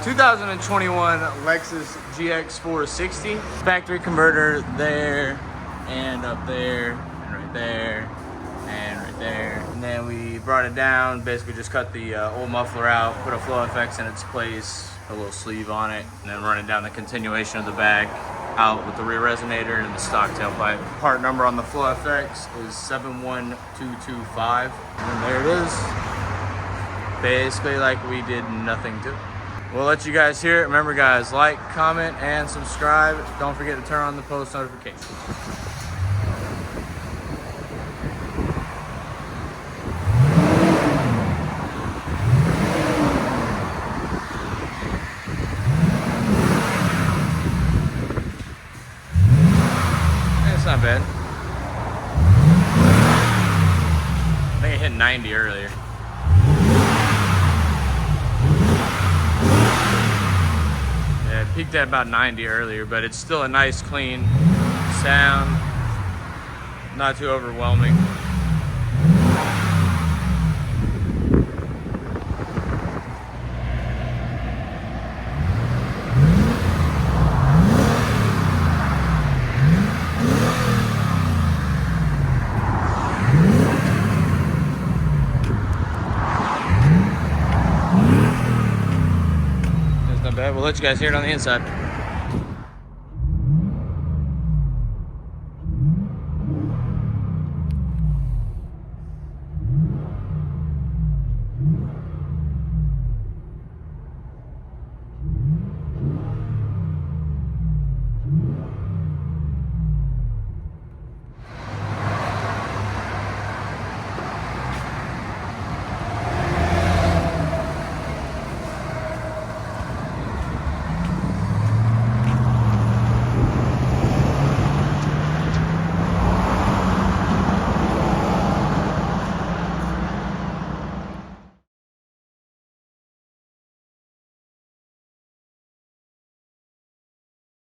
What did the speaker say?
2021 Lexus GX 460. Factory converter there, and up there, and right there, and right there. And then we brought it down, basically just cut the old muffler out, put a Flow FX in its place, a little sleeve on it, and then running down the continuation of the bag out with the rear resonator and the stock tailpipe. Part number on the Flow FX is 71225. And there it is. Basically like we did nothing to it. We'll let you guys hear it. Remember guys, like, comment, and subscribe. Don't forget to turn on the post notifications. It's not bad. I think it hit 90 earlier. Yeah, it peaked at about 90 earlier, but it's still a nice clean sound. Not too overwhelming. We'll let you guys hear it on the inside.